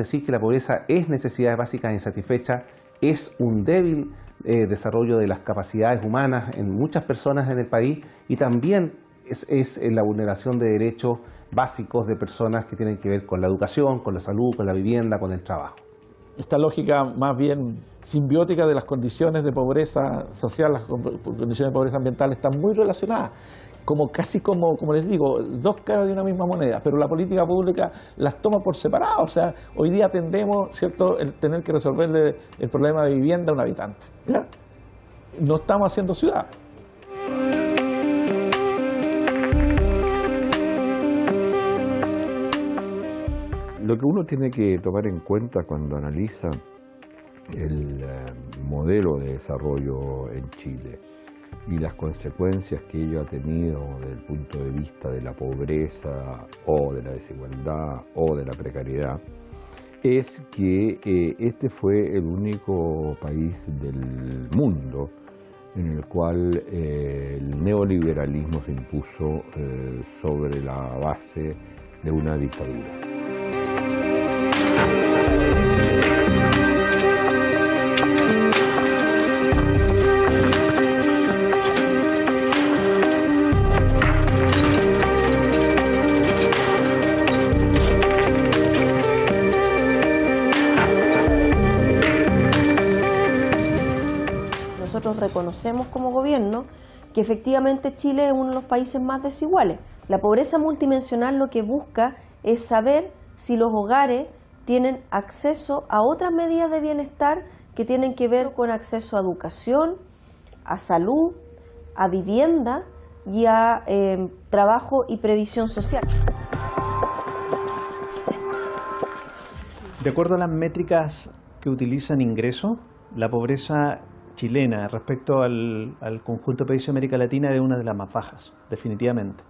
decir que la pobreza es necesidades básicas insatisfechas, es un débil desarrollo de las capacidades humanas en muchas personas en el país y también es la vulneración de derechos básicos de personas que tienen que ver con la educación, con la salud, con la vivienda, con el trabajo. Esta lógica más bien simbiótica de las condiciones de pobreza social, las condiciones de pobreza ambiental están muy relacionadas, casi como les digo, dos caras de una misma moneda, pero la política pública las toma por separado. O sea, hoy día tendemos, ¿cierto?, el tener que resolverle el problema de vivienda a un habitante, ¿ya? No estamos haciendo ciudad. Lo que uno tiene que tomar en cuenta cuando analiza el modelo de desarrollo en Chile y las consecuencias que ello ha tenido desde el punto de vista de la pobreza o de la desigualdad o de la precariedad, es que este fue el único país del mundo en el cual el neoliberalismo se impuso sobre la base de una dictadura. Nosotros reconocemos como gobierno que efectivamente Chile es uno de los países más desiguales. La pobreza multidimensional lo que busca es saber si los hogares tienen acceso a otras medidas de bienestar que tienen que ver con acceso a educación, a salud, a vivienda y a trabajo y previsión social. De acuerdo a las métricas que utilizan ingresos, la pobreza chilena respecto al conjunto de países de América Latina es una de las más bajas, definitivamente.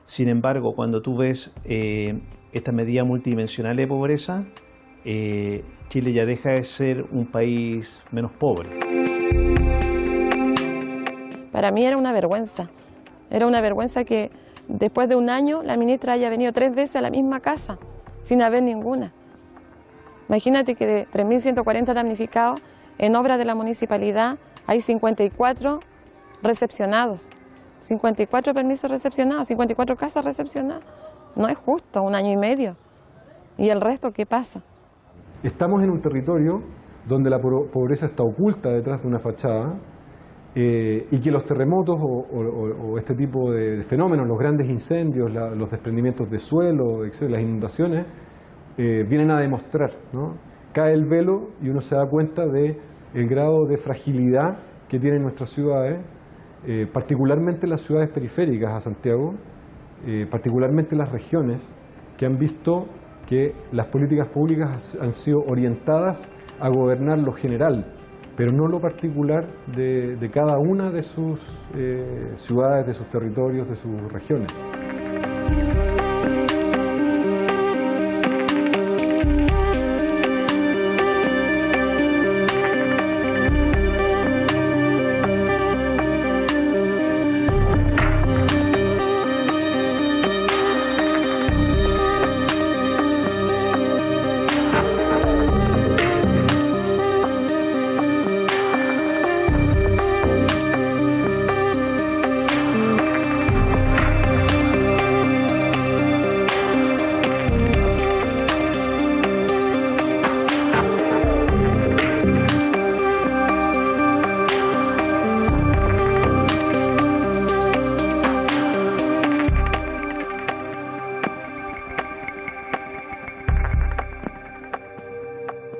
Sin embargo, cuando tú ves esta medida multidimensional de pobreza, Chile ya deja de ser un país menos pobre. Para mí era una vergüenza que después de un año la ministra haya venido 3 veces a la misma casa, sin haber ninguna. Imagínate que de 3.140 damnificados, en obras de la municipalidad hay 54 recepcionados, 54 permisos recepcionados, 54 casas recepcionadas. No es justo, 1 año y medio. ¿Y el resto qué pasa? Estamos en un territorio donde la pobreza está oculta detrás de una fachada y que los terremotos o este tipo de fenómenos, los grandes incendios, los desprendimientos de suelo, etc., las inundaciones, vienen a demostrar, ¿no? Cae el velo y uno se da cuenta del grado de fragilidad que tienen nuestras ciudades, particularmente las ciudades periféricas a Santiago, particularmente las regiones que han visto que las políticas públicas han sido orientadas a gobernar lo general, pero no lo particular de cada una de sus ciudades, de sus territorios, de sus regiones.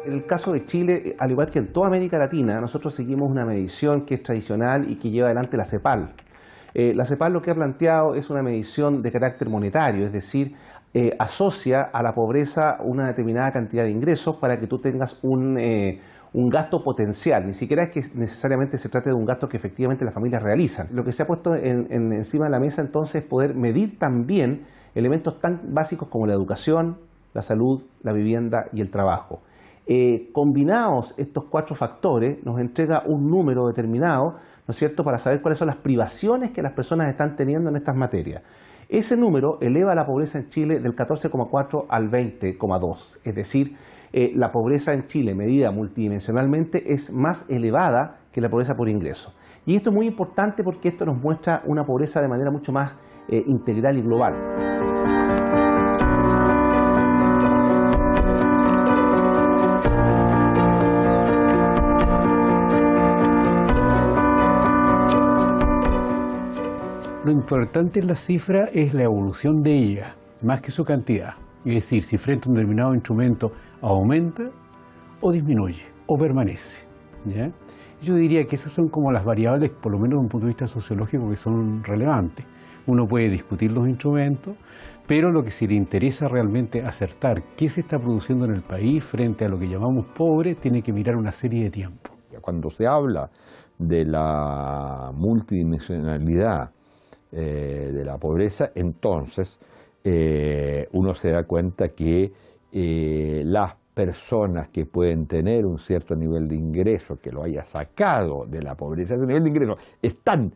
En el caso de Chile, al igual que en toda América Latina, nosotros seguimos una medición que es tradicional y que lleva adelante la CEPAL. La CEPAL lo que ha planteado es una medición de carácter monetario, es decir, asocia a la pobreza una determinada cantidad de ingresos para que tú tengas un gasto potencial. Ni siquiera es que necesariamente se trate de un gasto que efectivamente las familias realizan. Lo que se ha puesto encima de la mesa entonces es poder medir también elementos tan básicos como la educación, la salud, la vivienda y el trabajo. Combinados estos 4 factores nos entrega un número determinado, ¿no es cierto?, para saber cuáles son las privaciones que las personas están teniendo en estas materias. Ese número eleva la pobreza en Chile del 14,4 al 20,2, es decir, la pobreza en Chile, medida multidimensionalmente, es más elevada que la pobreza por ingreso. Y esto es muy importante porque esto nos muestra una pobreza de manera mucho más integral y global. Lo importante en la cifra es la evolución de ella, más que su cantidad. Es decir, si frente a un determinado instrumento aumenta o disminuye o permanece, ¿ya? Yo diría que esas son como las variables, por lo menos desde un punto de vista sociológico, que son relevantes. Uno puede discutir los instrumentos, pero lo que se le interesa realmente acertar qué se está produciendo en el país frente a lo que llamamos pobre, tiene que mirar una serie de tiempo. Cuando se habla de la multidimensionalidad de la pobreza, entonces uno se da cuenta que las personas que pueden tener un cierto nivel de ingreso, que lo haya sacado de la pobreza, ese nivel de ingreso es tan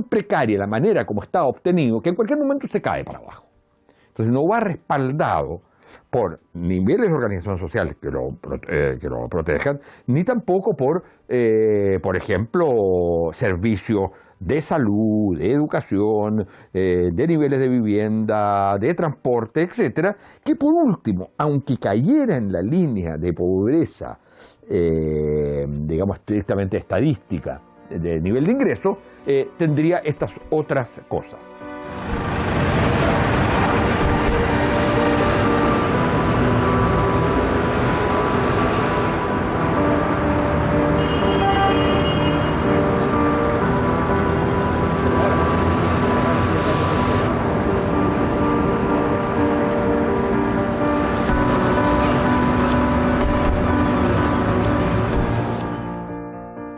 precaria la manera como está obtenido que en cualquier momento se cae para abajo. Entonces no va respaldado por niveles de organización social que lo protejan, ni tampoco por ejemplo, servicios de salud, de educación, de niveles de vivienda, de transporte, etcétera, que por último, aunque cayera en la línea de pobreza, digamos, estrictamente estadística, de nivel de ingreso, tendría estas otras cosas.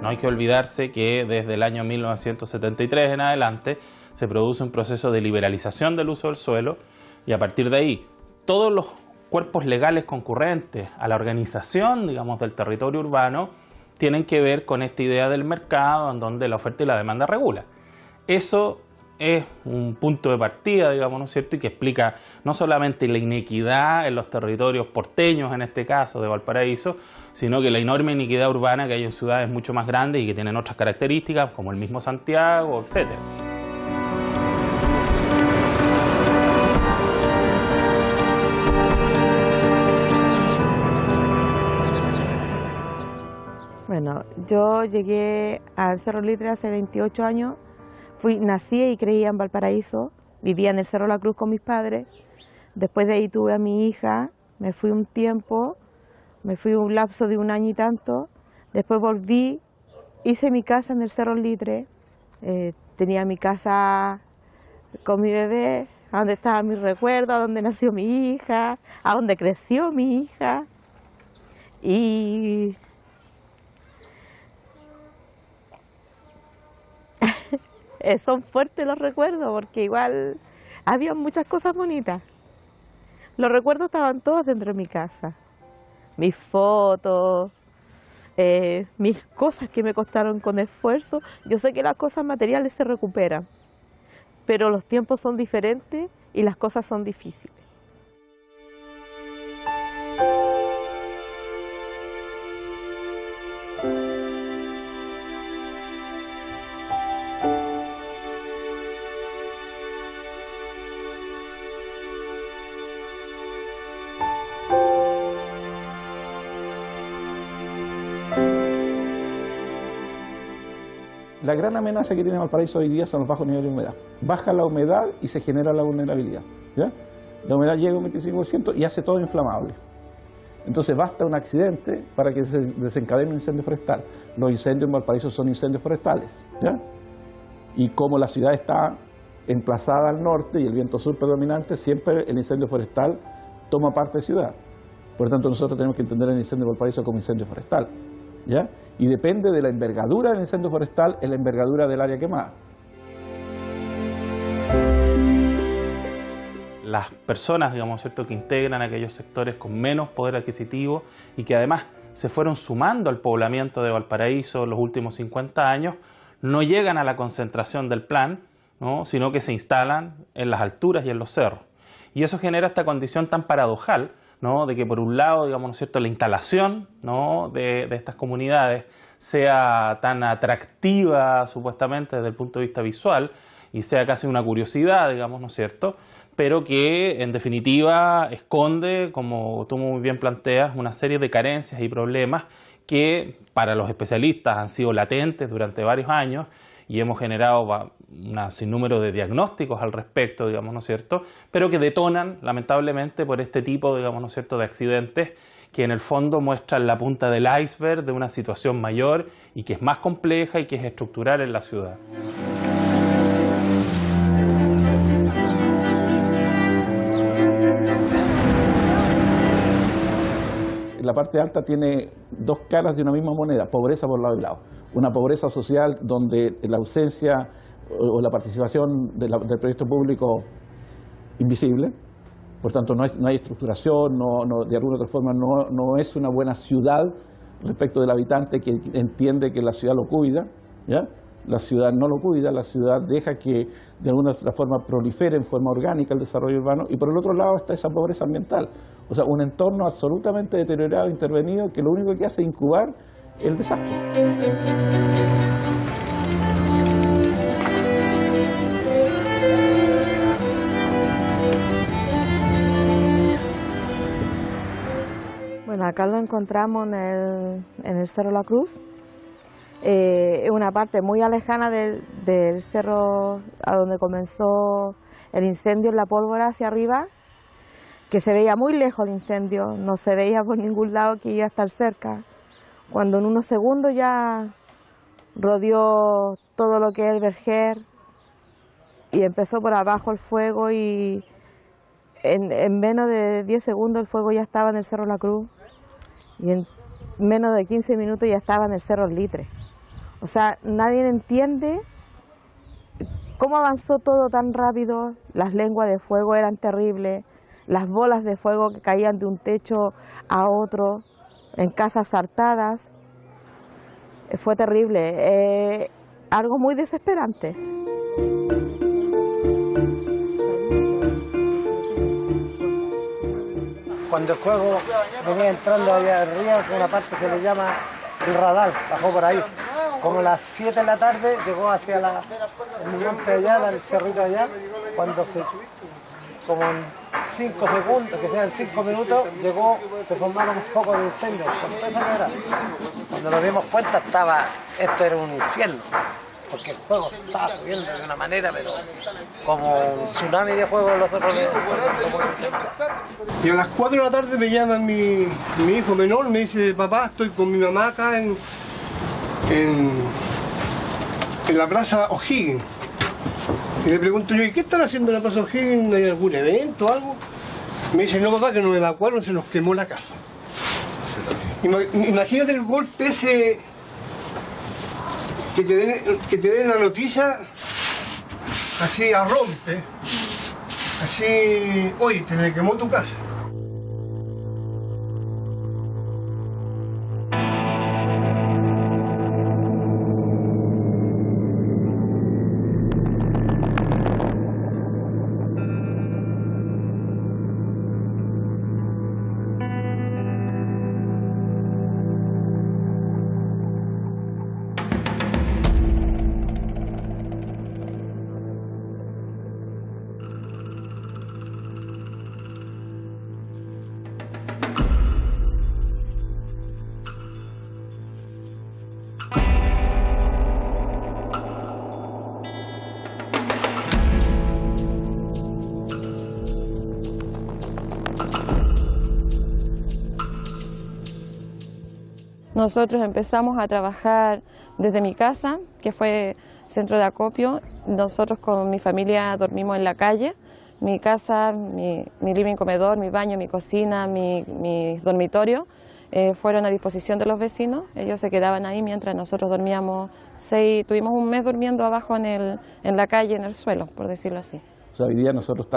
No hay que olvidarse que desde el año 1973 en adelante se produce un proceso de liberalización del uso del suelo y a partir de ahí todos los cuerpos legales concurrentes a la organización, digamos, del territorio urbano tienen que ver con esta idea del mercado en donde la oferta y la demanda regula. Eso es un punto de partida, digamos, ¿no es cierto?, y que explica no solamente la inequidad en los territorios porteños, en este caso de Valparaíso, sino que la enorme inequidad urbana que hay en ciudades mucho más grandes y que tienen otras características, como el mismo Santiago, etc. Bueno, yo llegué al Cerro Litre hace 28 años. Nací y crecí en Valparaíso, vivía en el Cerro La Cruz con mis padres. Después de ahí tuve a mi hija, me fui un tiempo, me fui un lapso de un año y tanto. Después volví, hice mi casa en el Cerro Litre, tenía mi casa con mi bebé, a donde estaban mis recuerdos, a donde nació mi hija, a donde creció mi hija. Y son fuertes los recuerdos porque igual había muchas cosas bonitas. Los recuerdos estaban todos dentro de mi casa. Mis fotos, mis cosas que me costaron con esfuerzo. Yo sé que las cosas materiales se recuperan, pero los tiempos son diferentes y las cosas son difíciles. La gran amenaza que tiene Valparaíso hoy día son los bajos niveles de humedad. Baja la humedad y se genera la vulnerabilidad, ¿ya? La humedad llega a un 25% y hace todo inflamable. Entonces basta un accidente para que se desencadene un incendio forestal. Los incendios en Valparaíso son incendios forestales, ¿ya? Y como la ciudad está emplazada al norte y el viento sur predominante, siempre el incendio forestal toma parte de ciudad. Por lo tanto, nosotros tenemos que entender el incendio de Valparaíso como incendio forestal, ¿ya? Y depende de la envergadura del incendio forestal en la envergadura del área quemada. Las personas, digamos, ¿cierto?, que integran aquellos sectores con menos poder adquisitivo y que además se fueron sumando al poblamiento de Valparaíso en los últimos 50 años, no llegan a la concentración del plan, ¿no?, sino que se instalan en las alturas y en los cerros. Y eso genera esta condición tan paradojal, ¿no?, de que por un lado, digamos, ¿no es cierto?, la instalación, ¿no?, de estas comunidades sea tan atractiva supuestamente desde el punto de vista visual y sea casi una curiosidad, digamos, ¿no es cierto?, pero que en definitiva esconde, como tú muy bien planteas, una serie de carencias y problemas que para los especialistas han sido latentes durante varios años y hemos generado un sinnúmero de diagnósticos al respecto, digamos, ¿no es cierto?, pero que detonan lamentablemente por este tipo, digamos, ¿no es cierto?, de accidentes que en el fondo muestran la punta del iceberg de una situación mayor y que es más compleja y que es estructural en la ciudad. La parte alta tiene dos caras de una misma moneda, pobreza por lado y lado. Una pobreza social donde la ausencia o la participación del proyecto público invisible, por tanto no hay estructuración, de alguna otra forma no es una buena ciudad respecto del habitante que entiende que la ciudad lo cuida, ¿ya? La ciudad no lo cuida, la ciudad deja que de alguna forma prolifere en forma orgánica el desarrollo urbano, y por el otro lado está esa pobreza ambiental, o sea, un entorno absolutamente deteriorado, intervenido, que lo único que hace es incubar el desastre. Bueno, acá lo encontramos en el Cerro La Cruz. Es una parte muy alejana del cerro a donde comenzó el incendio en la pólvora hacia arriba, que se veía muy lejos el incendio, no se veía por ningún lado que iba a estar cerca, cuando en unos segundos ya rodeó todo lo que es el Verger y empezó por abajo el fuego, y en menos de 10 segundos el fuego ya estaba en el Cerro La Cruz y en menos de 15 minutos ya estaba en el Cerro Litre. O sea, nadie entiende cómo avanzó todo tan rápido. Las lenguas de fuego eran terribles, las bolas de fuego que caían de un techo a otro, en casas sartadas. Fue terrible, algo muy desesperante. Cuando el fuego venía entrando allá arriba, que una parte se le llama el radar, bajó por ahí. Como a las 7 de la tarde llegó hacia el monte allá, el cerrito allá, cuando como en 5 segundos, que sean 5 minutos, se formaron focos de incendio. Cuando nos dimos cuenta esto era un infierno, porque el fuego estaba subiendo de una manera, pero como un tsunami de fuego en los cerros. Y a las 4 de la tarde me llama mi hijo menor, me dice: papá, estoy con mi mamá acá en la Plaza O'Higgins. Y le pregunto yo: ¿y qué están haciendo en la Plaza O'Higgins? ¿Hay algún evento o algo? Me dice: no, papá, que nos evacuaron, se nos quemó la casa. Imagínate el golpe ese, que te den la noticia así a rompe, así: oye, te me quemó tu casa. Nosotros empezamos a trabajar desde mi casa, que fue centro de acopio. Nosotros con mi familia dormimos en la calle. Mi casa, mi living, comedor, mi baño, mi cocina, mi dormitorio fueron a disposición de los vecinos. Ellos se quedaban ahí mientras nosotros dormíamos. Tuvimos un mes durmiendo abajo en la calle, en el suelo, por decirlo así. O sea, hoy día nosotros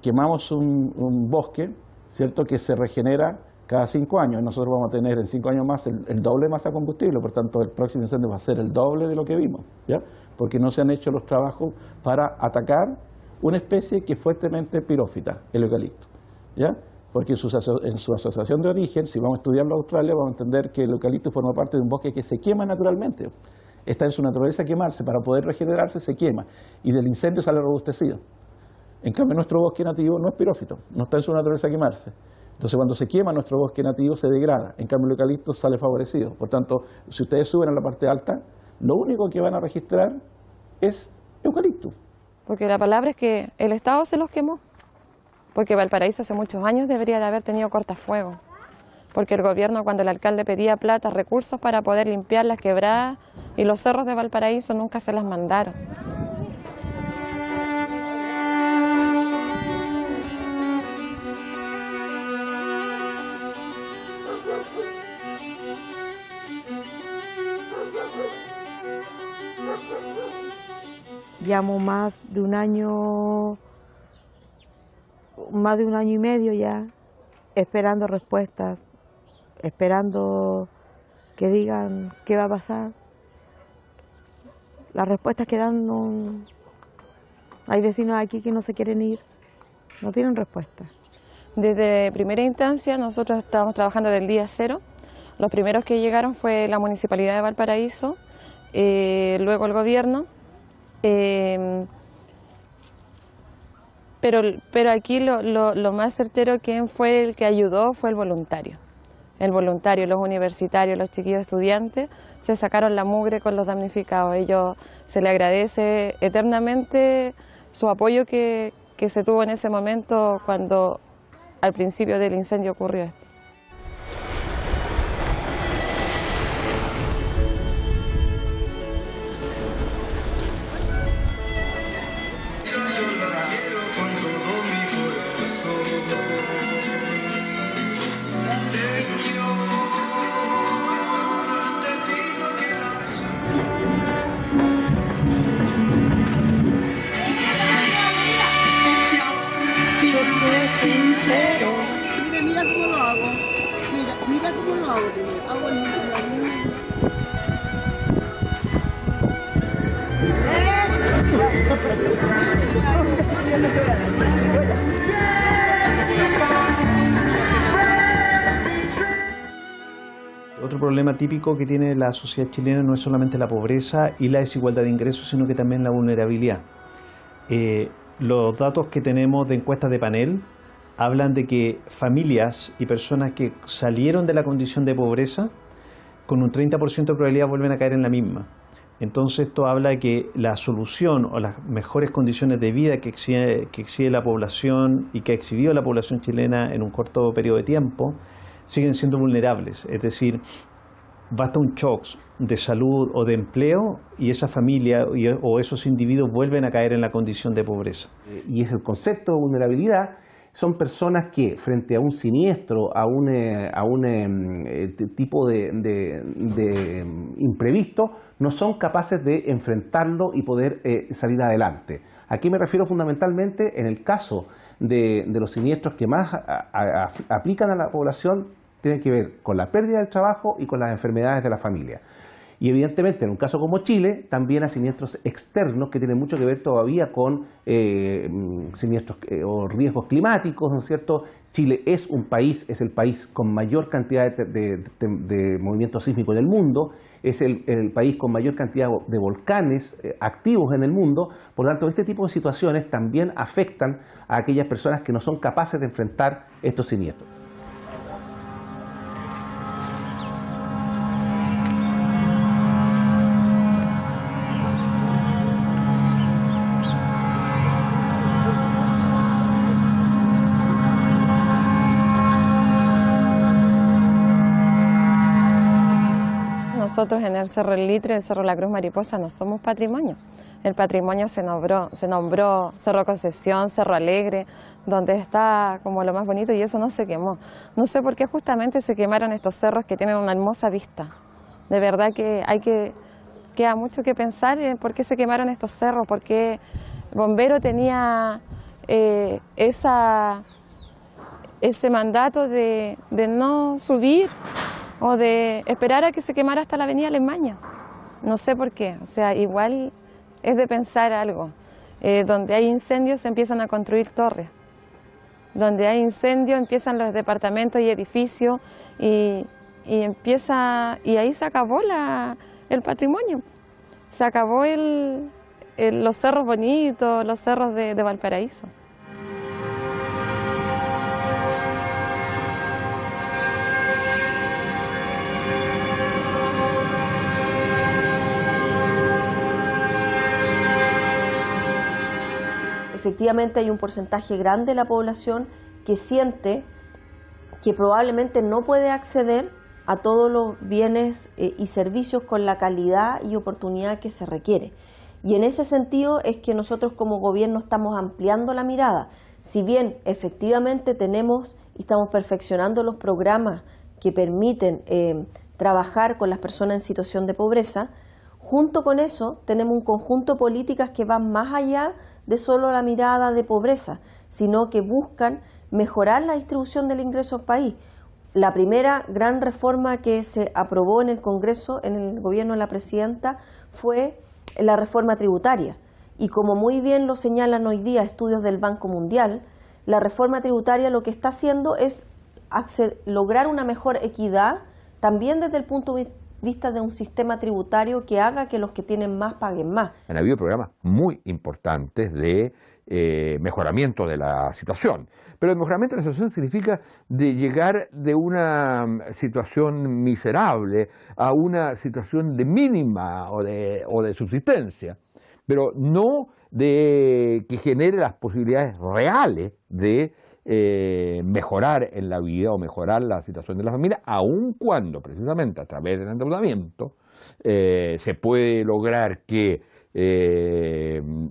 quemamos un bosque, ¿cierto?, que se regenera cada 5 años. Nosotros vamos a tener en 5 años más el doble de masa de combustible, por tanto el próximo incendio va a ser el doble de lo que vimos, ¿ya? Porque no se han hecho los trabajos para atacar una especie que es fuertemente pirófita, el eucalipto. ¿ya? Porque en su asociación de origen, si vamos a estudiarlo en Australia, vamos a entender que el eucalipto forma parte de un bosque que se quema naturalmente. Está en su naturaleza quemarse, para poder regenerarse se quema, y del incendio sale robustecido. En cambio, nuestro bosque nativo no es pirófito, no está en su naturaleza quemarse. Entonces, cuando se quema, nuestro bosque nativo se degrada. En cambio, el eucalipto sale favorecido. Por tanto, si ustedes suben a la parte alta, lo único que van a registrar es eucalipto. Porque la palabra es que el Estado se los quemó. Porque Valparaíso hace muchos años debería de haber tenido cortafuegos. Porque el gobierno, cuando el alcalde pedía plata, recursos para poder limpiar las quebradas y los cerros de Valparaíso, nunca se las mandaron. Llevamos más de un año y medio ya, esperando respuestas, esperando que digan qué va a pasar. Las respuestas que dan no... Hay vecinos aquí que no se quieren ir, no tienen respuesta. Desde primera instancia nosotros estábamos trabajando del día cero. Los primeros que llegaron fue la Municipalidad de Valparaíso, luego el gobierno. Pero aquí lo más certero que fue el que ayudó fue el voluntario. El voluntario, los universitarios, los chiquillos estudiantes se sacaron la mugre con los damnificados. Ellos se les agradece eternamente su apoyo que se tuvo en ese momento cuando al principio del incendio ocurrió esto. Sincero. Mira cómo lo hago. Mira cómo lo hago. Hago Otro problema típico que tiene la sociedad chilena no es solamente la pobreza y la desigualdad de ingresos, sino que también la vulnerabilidad. Los datos que tenemos de encuestas de panel hablan de que familias y personas que salieron de la condición de pobreza, con un 30% de probabilidad vuelven a caer en la misma. Entonces esto habla de que la solución o las mejores condiciones de vida que exige la población y que ha exhibido la población chilena en un corto periodo de tiempo, siguen siendo vulnerables. Es decir, basta un shock de salud o de empleo y esa familia o esos individuos vuelven a caer en la condición de pobreza. Y es el concepto de vulnerabilidad. Son personas que frente a un siniestro, a un tipo de imprevisto, no son capaces de enfrentarlo y poder salir adelante. Aquí me refiero fundamentalmente en el caso de los siniestros que más aplican a la población, tienen que ver con la pérdida del trabajo y con las enfermedades de la familia. Y evidentemente en un caso como Chile también hay siniestros externos que tienen mucho que ver todavía con siniestros o riesgos climáticos, ¿no es cierto? Chile es el país con mayor cantidad de movimiento sísmico en el mundo, es el país con mayor cantidad de volcanes activos en el mundo. Por lo tanto, este tipo de situaciones también afectan a aquellas personas que no son capaces de enfrentar estos siniestros. Nosotros en el Cerro El Litre, el Cerro La Cruz Mariposa, no somos patrimonio. El patrimonio se nombró Cerro Concepción, Cerro Alegre, donde está como lo más bonito, y eso no se quemó. No sé por qué justamente se quemaron estos cerros que tienen una hermosa vista. De verdad que queda mucho que pensar en por qué se quemaron estos cerros, por qué Bombero tenía ese mandato de no subir o de esperar a que se quemara hasta la avenida Alemania. No sé por qué, o sea, igual es de pensar algo. Donde hay incendios se empiezan a construir torres. Donde hay incendios empiezan los departamentos y edificios y ahí se acabó el patrimonio, se acabó los cerros bonitos, los cerros de Valparaíso. Efectivamente hay un porcentaje grande de la población que siente que probablemente no puede acceder a todos los bienes y servicios con la calidad y oportunidad que se requiere. Y en ese sentido es que nosotros como gobierno estamos ampliando la mirada. Si bien efectivamente tenemos y estamos perfeccionando los programas que permiten trabajar con las personas en situación de pobreza, junto con eso tenemos un conjunto de políticas que van más allá de solo la mirada de pobreza, sino que buscan mejorar la distribución del ingreso al país. La primera gran reforma que se aprobó en el Congreso, en el gobierno de la presidenta, fue la reforma tributaria. Y como muy bien lo señalan hoy día estudios del Banco Mundial, la reforma tributaria lo que está haciendo es lograr una mejor equidad, también desde el punto de vista de un sistema tributario que haga que los que tienen más paguen más. Han habido programas muy importantes de mejoramiento de la situación, pero el mejoramiento de la situación significa de llegar de una situación miserable a una situación de mínima o de subsistencia, pero no de que genere las posibilidades reales de mejorar en la vida o mejorar la situación de la familia, aun cuando precisamente a través del endeudamiento se puede lograr que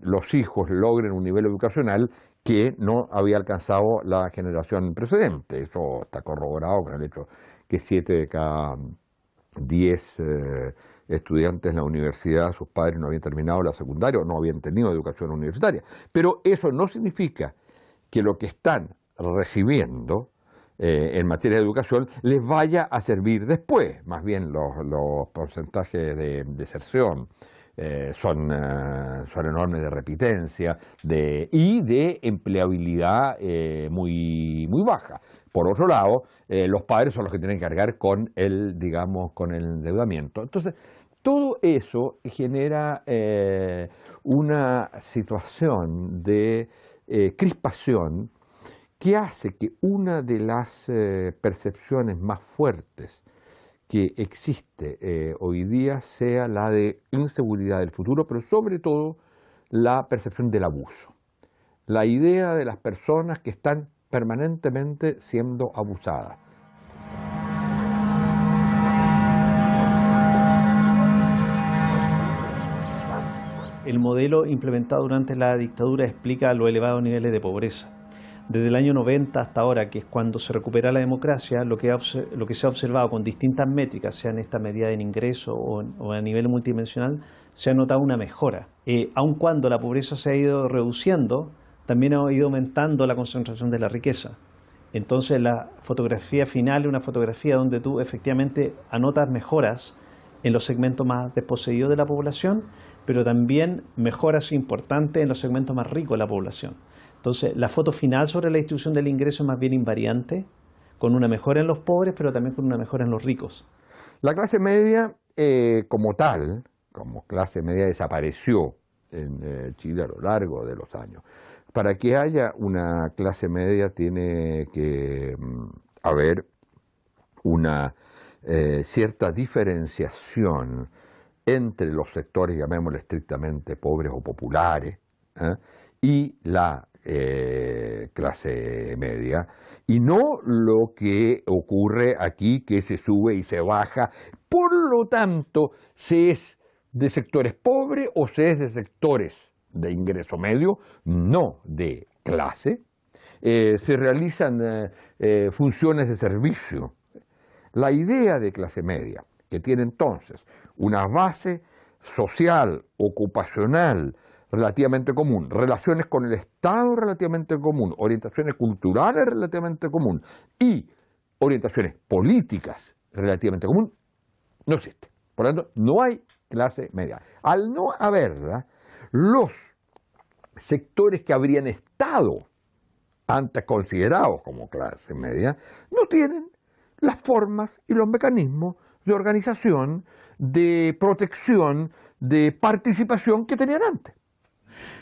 los hijos logren un nivel educacional que no había alcanzado la generación precedente. Eso está corroborado con el hecho que 7 de cada 10 estudiantes en la universidad, sus padres no habían terminado la secundaria o no habían tenido educación universitaria. Pero eso no significa que lo que están recibiendo en materia de educación les vaya a servir después. Más bien los porcentajes de deserción son enormes, de repitencia y de empleabilidad muy baja. Por otro lado, los padres son los que tienen que cargar con el endeudamiento. Entonces, todo eso genera una situación de crispación que hace que una de las percepciones más fuertes que existe hoy día sea la de inseguridad del futuro, pero sobre todo la percepción del abuso. La idea de las personas que están permanentemente siendo abusadas. El modelo implementado durante la dictadura explica los elevados niveles de pobreza. Desde el año 90 hasta ahora, que es cuando se recupera la democracia, lo que se ha observado con distintas métricas, sean esta medida en ingreso o a nivel multidimensional, se ha notado una mejora. Aun cuando la pobreza se ha ido reduciendo, también ha ido aumentando la concentración de la riqueza. Entonces la fotografía final es una fotografía donde tú efectivamente anotas mejoras en los segmentos más desposeídos de la población, pero también mejoras importantes en los segmentos más ricos de la población. Entonces, la foto final sobre la distribución del ingreso es más bien invariante, con una mejora en los pobres, pero también con una mejora en los ricos. La clase media, como tal, como clase media, desapareció en Chile a lo largo de los años. Para que haya una clase media tiene que haber una cierta diferenciación entre los sectores, llamémosle estrictamente pobres o populares, y la clase media, y no lo que ocurre aquí, que se sube y se baja. Por lo tanto, se es de sectores pobres o se es de sectores de ingreso medio, no de clase. Se realizan funciones de servicio. La idea de clase media, que tiene entonces una base social, ocupacional, relativamente común, relaciones con el Estado relativamente común, orientaciones culturales relativamente común y orientaciones políticas relativamente común, no existe. Por lo tanto, no hay clase media. Al no haberla, los sectores que habrían estado antes considerados como clase media, no tienen las formas y los mecanismos de organización, de protección, de participación que tenían antes.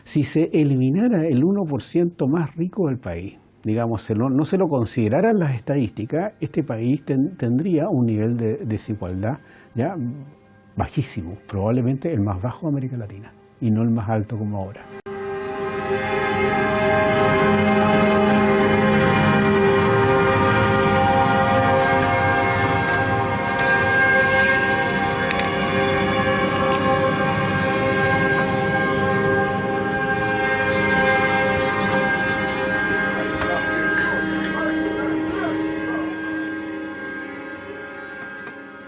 Si se eliminara el 1% más rico del país, digamos, no se lo consideraran las estadísticas, este país tendría un nivel de desigualdad ya bajísimo, probablemente el más bajo de América Latina, y no el más alto como ahora.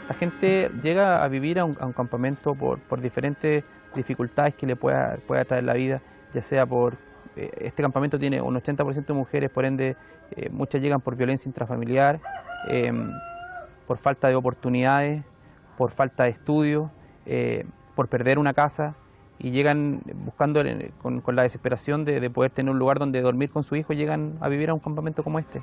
La gente llega a vivir a un campamento por diferentes dificultades que le pueda traer la vida, ya sea por... este campamento tiene un 80% de mujeres, por ende muchas llegan por violencia intrafamiliar, por falta de oportunidades, por falta de estudio, por perder una casa, y llegan buscando con la desesperación de poder tener un lugar donde dormir con su hijo, llegan a vivir a un campamento como este.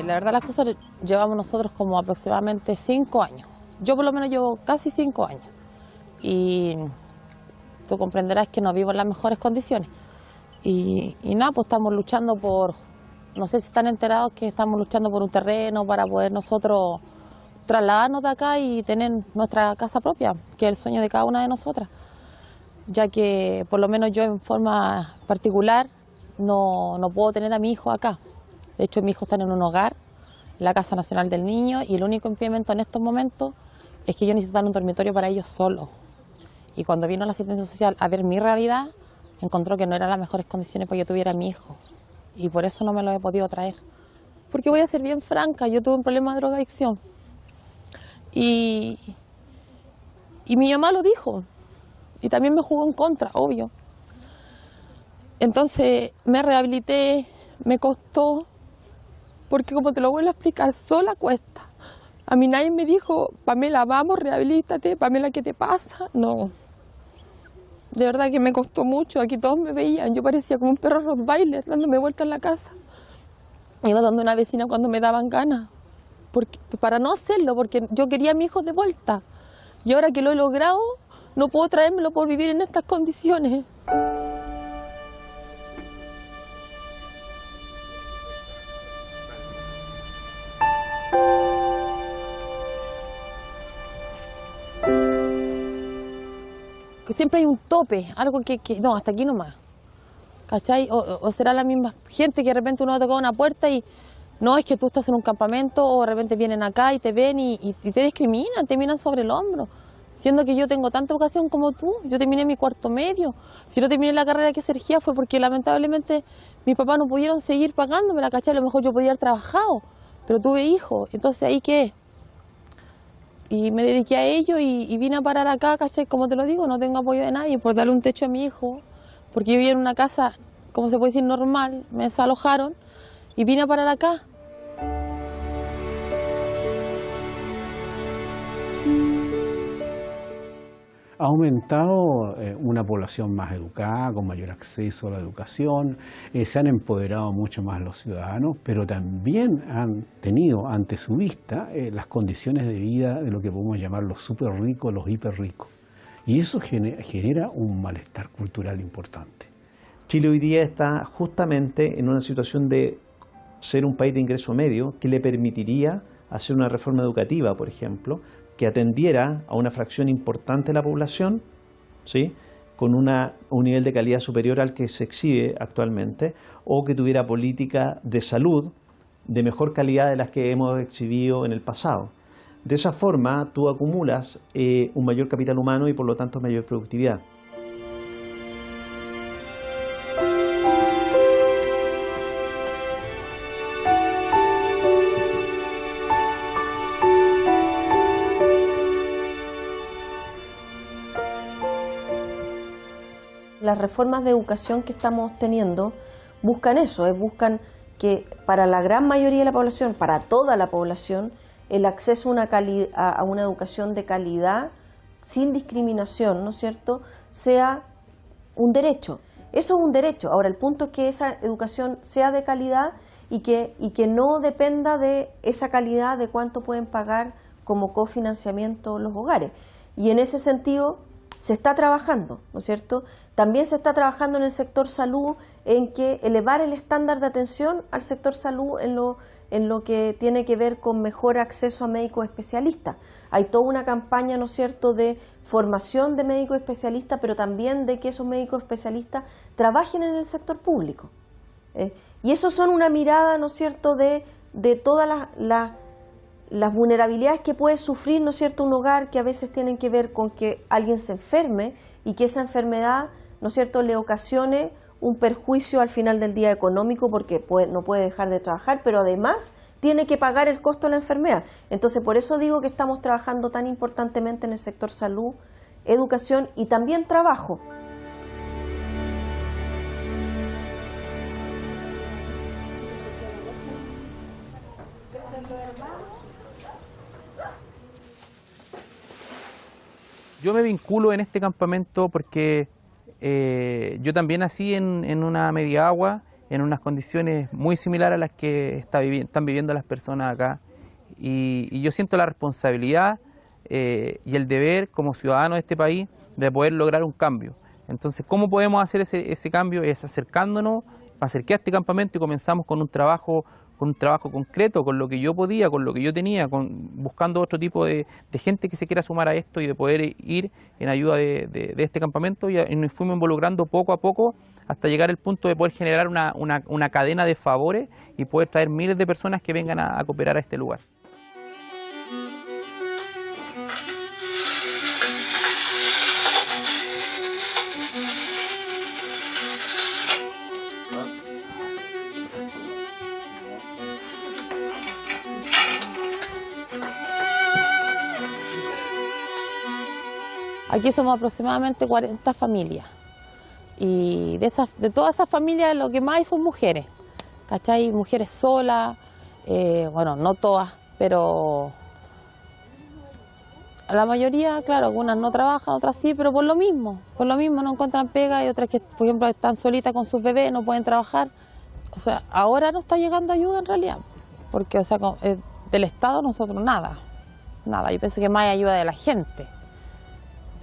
La verdad las cosas llevamos nosotros como aproximadamente 5 años. Yo por lo menos llevo casi 5 años. Y tú comprenderás que no vivo en las mejores condiciones. Y nada, pues estamos luchando por, no sé si están enterados que estamos luchando por un terreno para poder nosotros trasladarnos de acá y tener nuestra casa propia, que es el sueño de cada una de nosotras. Ya que por lo menos yo en forma particular no puedo tener a mi hijo acá. De hecho, mi hijo está en un hogar, en la Casa Nacional del Niño, y el único impedimento en estos momentos es que yo necesito dar un dormitorio para ellos solos. Y cuando vino la asistencia social a ver mi realidad, encontró que no eran las mejores condiciones para que yo tuviera a mi hijo. Y por eso no me lo he podido traer. Porque voy a ser bien franca, yo tuve un problema de drogadicción. Y mi mamá lo dijo. Y también me jugó en contra, obvio. Entonces me rehabilité, me costó. Porque como te lo vuelvo a explicar, sola cuesta. A mí nadie me dijo, Pamela, vamos, rehabilítate, Pamela, ¿qué te pasa? No. De verdad que me costó mucho, aquí todos me veían, yo parecía como un perro rottweiler dándome vueltas en la casa. Iba dando una vecina cuando me daban ganas, para no hacerlo, porque yo quería a mi hijo de vuelta. Y ahora que lo he logrado, no puedo traérmelo por vivir en estas condiciones. Siempre hay un tope, algo que no, hasta aquí nomás, ¿cachai? O será la misma gente que de repente uno va a tocar una puerta y no, es que tú estás en un campamento, o de repente vienen acá y te ven y te discriminan, te miran sobre el hombro, siendo que yo tengo tanta vocación como tú. Yo terminé mi cuarto medio, si no terminé la carrera que Sergía fue porque lamentablemente mis papás no pudieron seguir pagándome, ¿cachai? A lo mejor yo podía haber trabajado, pero tuve hijos, entonces ahí qué. Y me dediqué a ello y vine a parar acá, ¿cachai? Como te lo digo, no tengo apoyo de nadie por darle un techo a mi hijo, porque yo vivía en una casa, como se puede decir, normal, me desalojaron y vine a parar acá. Ha aumentado una población más educada, con mayor acceso a la educación, se han empoderado mucho más los ciudadanos, pero también han tenido ante su vista las condiciones de vida de lo que podemos llamar los súper ricos, los hiper ricos. Y eso genera un malestar cultural importante. Chile hoy día está justamente en una situación de ser un país de ingreso medio que le permitiría hacer una reforma educativa, por ejemplo, que atendiera a una fracción importante de la población, ¿sí?, con un nivel de calidad superior al que se exhibe actualmente, o que tuviera políticas de salud de mejor calidad de las que hemos exhibido en el pasado. De esa forma, tú acumulas un mayor capital humano y por lo tanto mayor productividad. las reformas de educación que estamos teniendo buscan eso, buscan que para la gran mayoría de la población, para toda la población, el acceso a una educación de calidad, sin discriminación, ¿no es cierto?, sea un derecho. Eso es un derecho. Ahora, el punto es que esa educación sea de calidad y que no dependa de esa calidad de cuánto pueden pagar como cofinanciamiento los hogares. Y en ese sentido se está trabajando, ¿no es cierto? También se está trabajando en el sector salud en que elevar el estándar de atención al sector salud en lo que tiene que ver con mejor acceso a médicos especialistas. Hay toda una campaña, ¿no es cierto?, de formación de médicos especialistas, pero también de que esos médicos especialistas trabajen en el sector público. Y eso son una mirada, ¿no es cierto?, de todas las vulnerabilidades que puede sufrir, ¿no es cierto?, un hogar, que a veces tienen que ver con que alguien se enferme y que esa enfermedad, ¿no es cierto?, le ocasione un perjuicio al final del día económico porque no puede dejar de trabajar, pero además tiene que pagar el costo de la enfermedad. Entonces, por eso digo que estamos trabajando tan importantemente en el sector salud, educación y también trabajo. Yo me vinculo en este campamento porque yo también nací en una media agua, en unas condiciones muy similares a las que están viviendo las personas acá. Y yo siento la responsabilidad y el deber como ciudadano de este país de poder lograr un cambio. Entonces, ¿cómo podemos hacer ese cambio? Es acercándonos, me acerqué a este campamento y comenzamos con un trabajo concreto, con lo que yo podía, con lo que yo tenía, buscando otro tipo de gente que se quiera sumar a esto y de poder ir en ayuda de este campamento y nos fuimos involucrando poco a poco hasta llegar al punto de poder generar una cadena de favores y poder traer miles de personas que vengan a cooperar a este lugar. Aquí somos aproximadamente 40 familias y de todas esas familias lo que más hay son mujeres, ¿cachai? Mujeres solas, bueno, no todas, pero la mayoría, claro, algunas no trabajan, otras sí, pero por lo mismo no encuentran pega y otras que, por ejemplo, están solitas con sus bebés, no pueden trabajar. O sea, ahora no está llegando ayuda en realidad, porque, o sea, del Estado nosotros nada, yo pienso que más hay ayuda de la gente.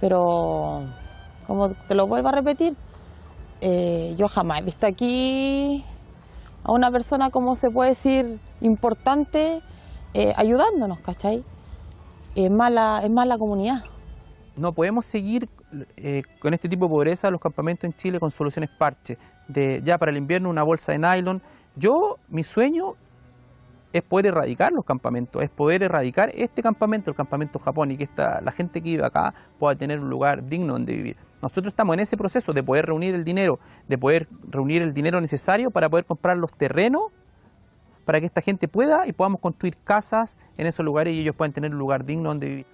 Pero, como te lo vuelvo a repetir, yo jamás he visto aquí a una persona, como se puede decir, importante, ayudándonos, ¿cachai? Es más la comunidad. No podemos seguir con este tipo de pobreza los campamentos en Chile con soluciones parche. Ya para el invierno una bolsa de nylon. Mi sueño es poder erradicar los campamentos, es poder erradicar este campamento, el campamento Japón, y que la gente que vive acá pueda tener un lugar digno donde vivir. Nosotros estamos en ese proceso de poder reunir el dinero, necesario para poder comprar los terrenos, para que esta gente pueda y podamos construir casas en esos lugares y ellos puedan tener un lugar digno donde vivir.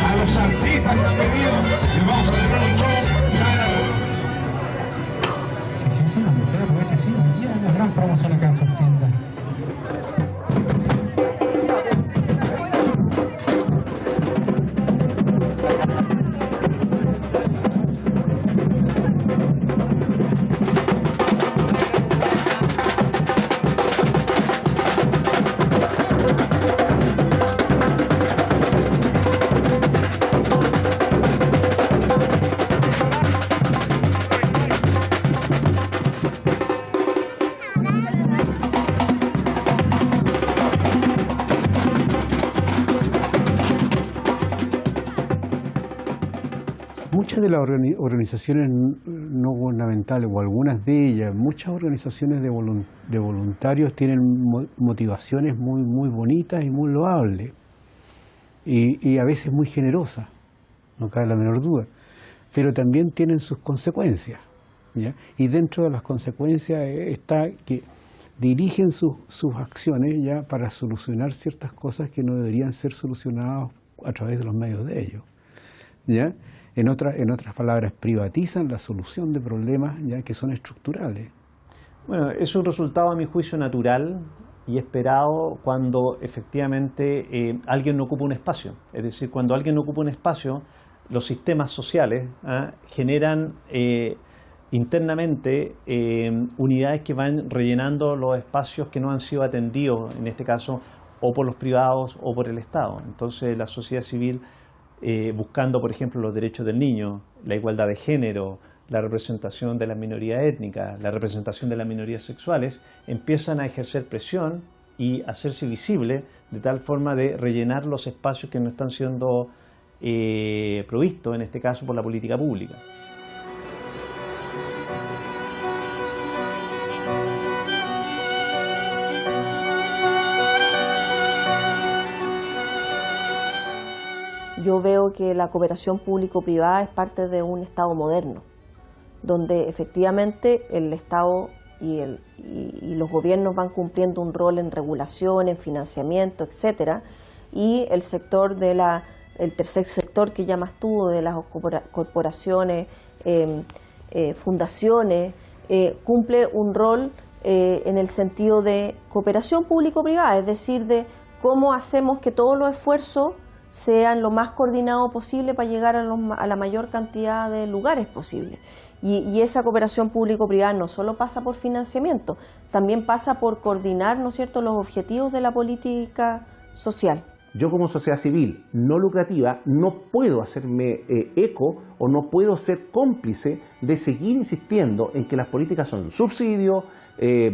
A los artistas que han venido, les vamos a dejar un show. Sí, la mujer aprovecha, sí, hoy día es la gran promoción acá en Sortienda. Muchas de las organizaciones no gubernamentales, o algunas de ellas, muchas organizaciones de voluntarios tienen motivaciones muy, muy bonitas y muy loables, y a veces muy generosas, no cabe la menor duda, pero también tienen sus consecuencias, ¿ya? Y dentro de las consecuencias está que dirigen sus acciones ya para solucionar ciertas cosas que no deberían ser solucionadas a través de los medios de ellos. ¿Ya? En otras palabras, privatizan la solución de problemas ya que son estructurales. Bueno, es un resultado a mi juicio natural y esperado cuando efectivamente alguien no ocupa un espacio. Es decir, cuando alguien no ocupa un espacio, los sistemas sociales generan internamente unidades que van rellenando los espacios que no han sido atendidos, en este caso, o por los privados o por el Estado. Entonces, la sociedad civil, buscando, por ejemplo, los derechos del niño, la igualdad de género, la representación de las minorías étnicas, la representación de las minorías sexuales, empiezan a ejercer presión y hacerse visible de tal forma de rellenar los espacios que no están siendo provistos, en este caso, por la política pública. Yo veo que la cooperación público-privada es parte de un Estado moderno, donde efectivamente el Estado y los gobiernos van cumpliendo un rol en regulación, en financiamiento, etcétera, y el sector el tercer sector que llamas tú, de las corporaciones, fundaciones, cumple un rol en el sentido de cooperación público-privada, es decir, de cómo hacemos que todos los esfuerzos sean lo más coordinados posible para llegar a la mayor cantidad de lugares posible. Y esa cooperación público-privada no solo pasa por financiamiento, también pasa por coordinar, ¿no es cierto?, los objetivos de la política social. Yo como sociedad civil no lucrativa no puedo hacerme eco o no puedo ser cómplice de seguir insistiendo en que las políticas son subsidios,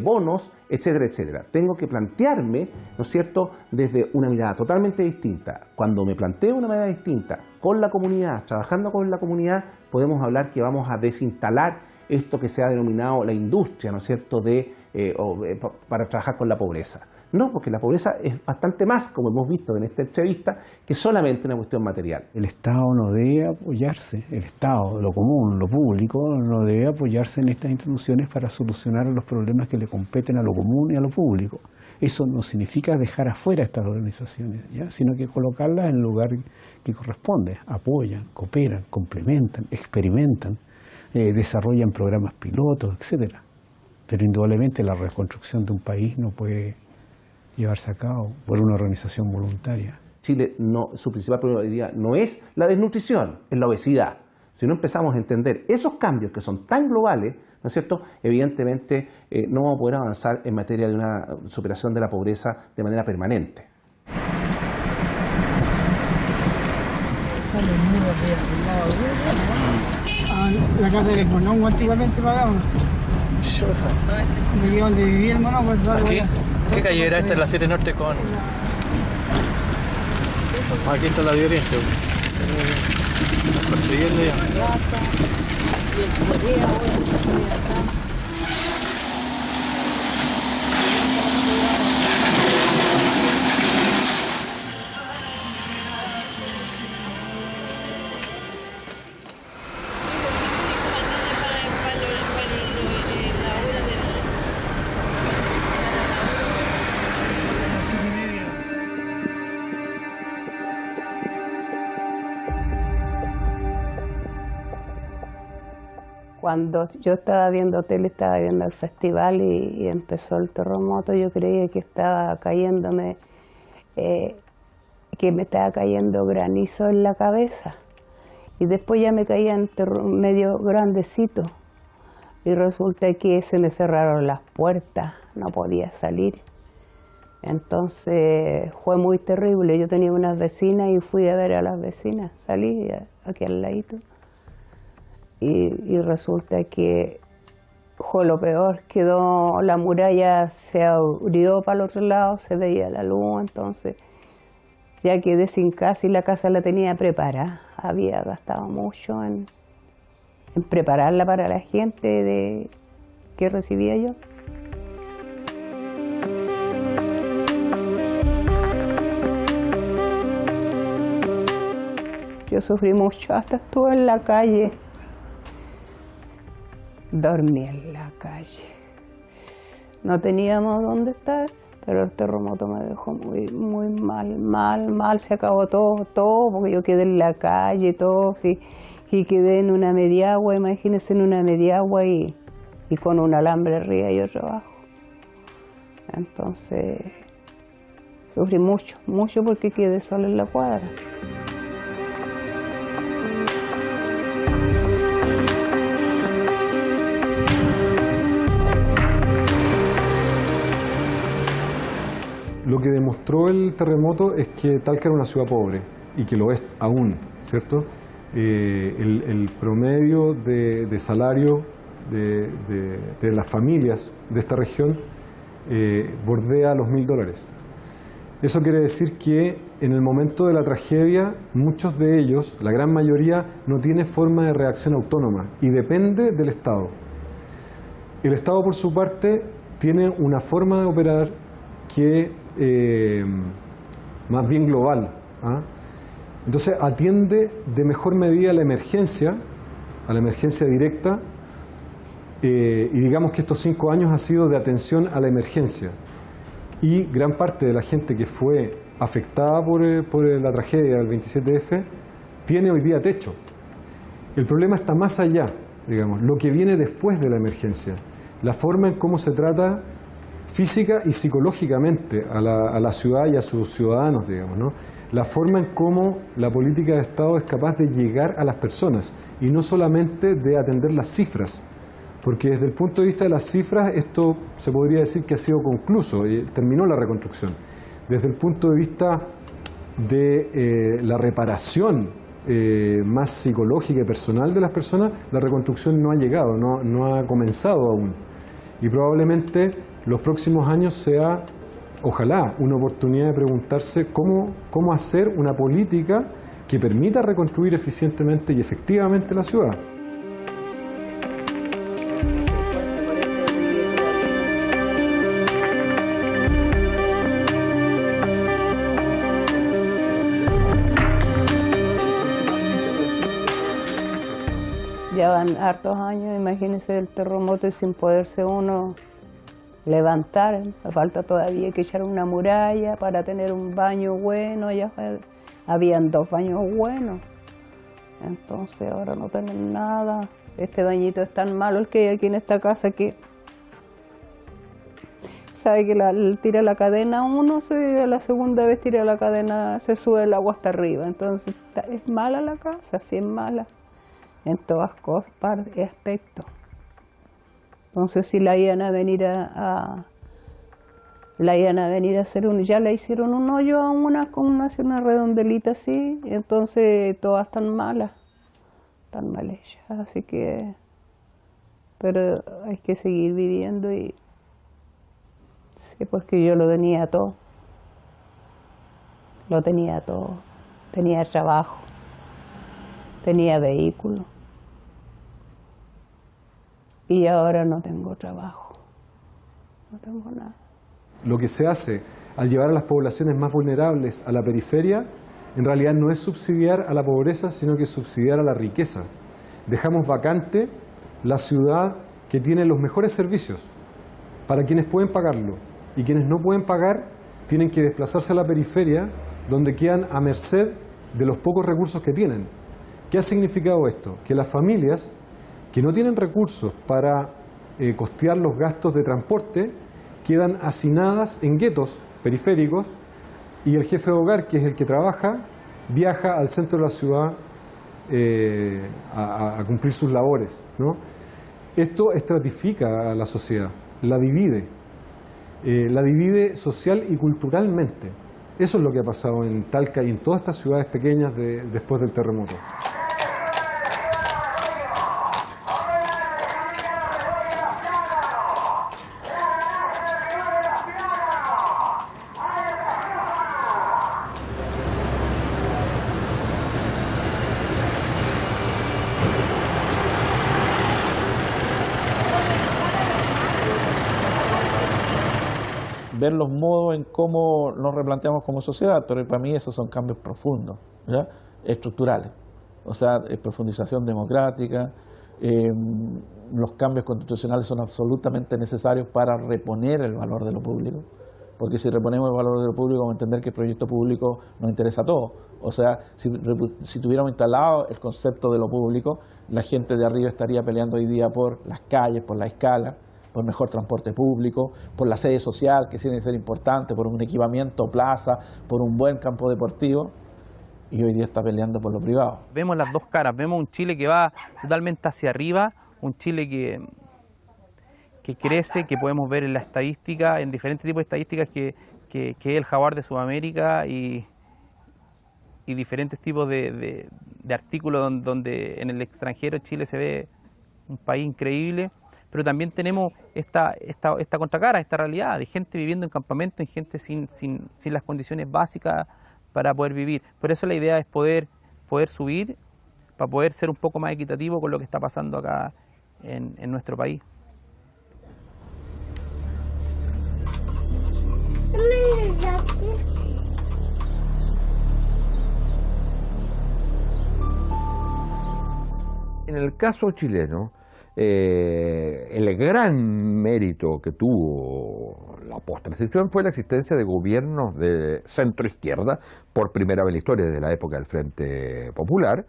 bonos, etcétera, etcétera. Tengo que plantearme, ¿no es cierto?, desde una mirada totalmente distinta. Cuando me planteo una manera distinta con la comunidad, trabajando con la comunidad, podemos hablar que vamos a desinstalar esto que se ha denominado la industria, ¿no es cierto?, para trabajar con la pobreza. No, porque la pobreza es bastante más, como hemos visto en esta entrevista, que solamente una cuestión material. El Estado no debe apoyarse, el Estado, lo común, lo público, no debe apoyarse en estas instituciones para solucionar los problemas que le competen a lo común y a lo público. Eso no significa dejar afuera estas organizaciones, ¿ya?, sino que colocarlas en el lugar que corresponde. Apoyan, cooperan, complementan, experimentan, desarrollan programas pilotos, etcétera. Pero indudablemente la reconstrucción de un país no puede llevarse a cabo por una organización voluntaria. Chile, su principal problema hoy día no es la desnutrición, es la obesidad. Si no empezamos a entender esos cambios que son tan globales, ¿no es cierto?, evidentemente no vamos a poder avanzar en materia de una superación de la pobreza de manera permanente. La casa del monongo antiguamente pagábamos. ¿De dónde vivía el monongo? ¿Aquí? ¿Qué calle era esta? Es la 7 Norte con... Aquí está la de Oriente. Construyendo ya. Y el Corea, acá. Cuando yo estaba viendo tele, estaba viendo el festival y empezó el terremoto, yo creía que estaba cayéndome, que me estaba cayendo granizo en la cabeza. Y después ya me caían medio grandecito. Y resulta que se me cerraron las puertas, no podía salir. Entonces fue muy terrible. Yo tenía unas vecinas y fui a ver a las vecinas, salí aquí al ladito. Y resulta que fue lo peor, quedó la muralla, se abrió para el otro lado, se veía la luz, entonces ya quedé sin casa y la casa la tenía preparada. Había gastado mucho en prepararla para la gente que recibía yo. Yo sufrí mucho, hasta estuve en la calle. Dormí en la calle. no teníamos dónde estar, pero el terremoto me dejó muy mal, se acabó todo, porque yo quedé en la calle, todo, sí, y quedé en una mediagua, imagínense, en una mediagua y con un alambre arriba y otro abajo. Entonces, sufrí mucho porque quedé sola en la cuadra. Lo que demostró el terremoto es que Talca era una ciudad pobre, y que lo es aún, ¿cierto? El promedio de salario de las familias de esta región bordea los $1000. Eso quiere decir que en el momento de la tragedia, muchos de ellos, la gran mayoría, no tiene forma de reacción autónoma y depende del Estado. El Estado, por su parte, tiene una forma de operar que más bien global, ¿ah? Entonces atiende de mejor medida a la emergencia directa, y digamos que estos 5 años ha sido de atención a la emergencia, y gran parte de la gente que fue afectada por la tragedia del 27F tiene hoy día techo. El problema está más allá, digamos, lo que viene después de la emergencia, la forma en cómo se trata física y psicológicamente a la ciudad y a sus ciudadanos, digamos, ¿no? La forma en cómo la política de Estado es capaz de llegar a las personas y no solamente de atender las cifras, porque desde el punto de vista de las cifras esto se podría decir que ha sido concluso, terminó la reconstrucción. Desde el punto de vista de la reparación más psicológica y personal de las personas, la reconstrucción no ha llegado, no ha comenzado aún, y probablemente los próximos años sea, ojalá, una oportunidad de preguntarse cómo hacer una política que permita reconstruir eficientemente y efectivamente la ciudad. Ya van hartos años, imagínense, el terremoto y sin poderse uno levantar. Falta todavía que echar una muralla para tener un baño bueno. Ya habían 2 baños buenos, entonces ahora no tienen nada. Este bañito es tan malo el que hay aquí en esta casa que sabe que tira la cadena uno, la segunda vez tira la cadena, se sube el agua hasta arriba. Entonces es mala la casa, sí es mala en todas cosas, aspectos. Entonces si la iban a venir a hacer ya le hicieron un hoyo a una redondelita así, entonces todas están mal hechas, así que, pero hay que seguir viviendo y sí, porque yo lo tenía todo, tenía trabajo, tenía vehículo. Y ahora no tengo trabajo, no tengo nada. Lo que se hace al llevar a las poblaciones más vulnerables a la periferia, en realidad no es subsidiar a la pobreza, sino que es subsidiar a la riqueza. Dejamos vacante la ciudad que tiene los mejores servicios para quienes pueden pagarlo, y quienes no pueden pagar tienen que desplazarse a la periferia, donde quedan a merced de los pocos recursos que tienen. ¿Qué ha significado esto? Que las familias que no tienen recursos para costear los gastos de transporte quedan hacinadas en guetos periféricos, y el jefe de hogar, que es el que trabaja, viaja al centro de la ciudad a cumplir sus labores, ¿no? Esto estratifica a la sociedad, la divide social y culturalmente. Eso es lo que ha pasado en Talca y en todas estas ciudades pequeñas después del terremoto. Ver los modos en cómo nos replanteamos como sociedad, pero para mí esos son cambios profundos, ¿ya? Estructurales. O sea, profundización democrática, Los cambios constitucionales son absolutamente necesarios para reponer el valor de lo público, porque si reponemos el valor de lo público vamos a entender que el proyecto público nos interesa a todos. O sea, si tuviéramos instalado el concepto de lo público, la gente de arriba estaría peleando hoy día por las calles, por la escala, por mejor transporte público, por la sede social, que tiene que ser importante, por un equipamiento, plaza, por un buen campo deportivo, y hoy día está peleando por lo privado. Vemos las dos caras, vemos un Chile que va totalmente hacia arriba, un Chile que crece, que podemos ver en la estadística, en diferentes tipos de estadísticas, que es el jaguar de Sudamérica y diferentes tipos de artículos donde en el extranjero Chile se ve un país increíble, pero también tenemos esta contracara, esta realidad de gente viviendo en campamentos, y gente sin las condiciones básicas para poder vivir. Por eso la idea es poder subir, para poder ser un poco más equitativo con lo que está pasando acá en nuestro país. En el caso chileno, el gran mérito que tuvo la post-transición fue la existencia de gobiernos de centro-izquierda, por primera vez en la historia desde la época del Frente Popular,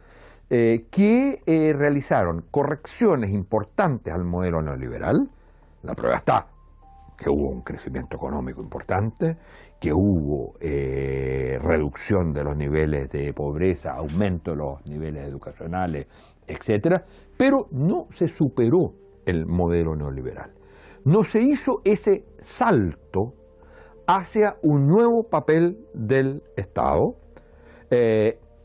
que realizaron correcciones importantes al modelo neoliberal. La prueba está que hubo un crecimiento económico importante, que hubo reducción de los niveles de pobreza, aumento de los niveles educacionales, etcétera, pero no se superó el modelo neoliberal. No se hizo ese salto hacia un nuevo papel del Estado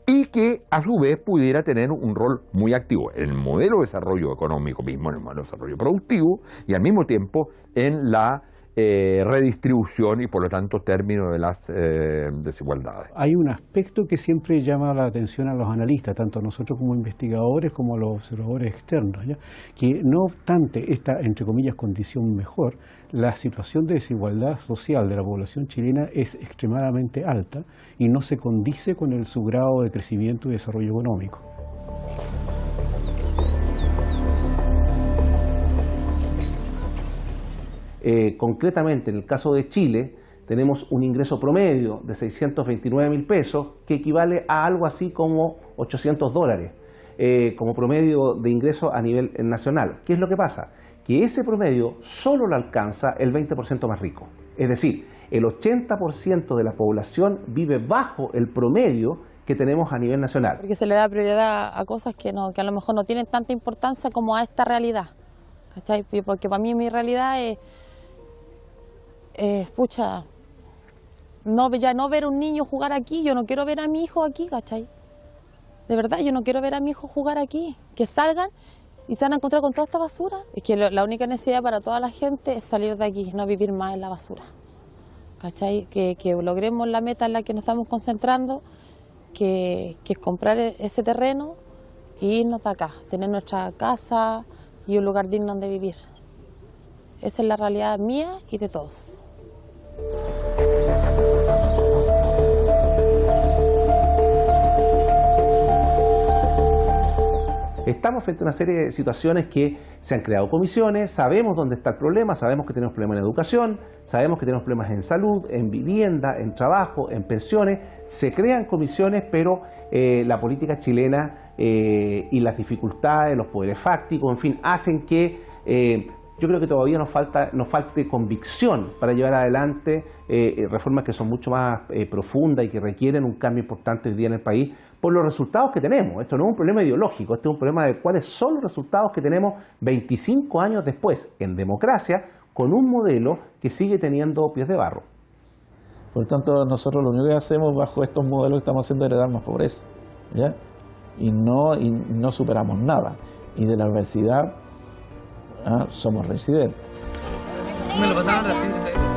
y que a su vez pudiera tener un rol muy activo en el modelo de desarrollo económico mismo, en el modelo de desarrollo productivo y al mismo tiempo en la redistribución y por lo tanto término de las desigualdades. Hay un aspecto que siempre llama la atención a los analistas, tanto a nosotros como investigadores como a los observadores externos, ¿ya? Que no obstante esta, entre comillas, condición mejor, la situación de desigualdad social de la población chilena es extremadamente alta y no se condice con su grado de crecimiento y desarrollo económico. Concretamente, en el caso de Chile, tenemos un ingreso promedio de 629.000 pesos, que equivale a algo así como $800, como promedio de ingreso a nivel nacional. ¿Qué es lo que pasa? Que ese promedio solo lo alcanza el 20% más rico. Es decir, el 80% de la población vive bajo el promedio que tenemos a nivel nacional. Porque se le da prioridad a cosas que a lo mejor no tienen tanta importancia como a esta realidad, ¿cachai? Porque para mí mi realidad es ya no ver a un niño jugar aquí. Yo no quiero ver a mi hijo aquí, ¿cachai? De verdad, yo no quiero ver a mi hijo jugar aquí. Que salgan y se van a encontrar con toda esta basura. Es que la única necesidad para toda la gente es salir de aquí, no vivir más en la basura, ¿cachai? Que logremos la meta en la que nos estamos concentrando, que es comprar ese terreno e irnos de acá, tener nuestra casa y un lugar digno donde vivir. Esa es la realidad mía y de todos. Estamos frente a una serie de situaciones que se han creado comisiones, sabemos dónde está el problema, sabemos que tenemos problemas en educación, sabemos que tenemos problemas en salud, en vivienda, en trabajo, en pensiones. Se crean comisiones, pero la política chilena y las dificultades, los poderes fácticos, en fin, hacen que yo creo que todavía nos falte convicción para llevar adelante reformas que son mucho más profundas y que requieren un cambio importante hoy día en el país por los resultados que tenemos. Esto no es un problema ideológico, esto es un problema de cuáles son los resultados que tenemos 25 años después en democracia con un modelo que sigue teniendo pies de barro. Por lo tanto, nosotros lo único que hacemos bajo estos modelos que estamos haciendo es heredar más pobreza, ¿ya? Y no superamos nada. Y de la adversidad somos residentes. Me lo pasaron recién.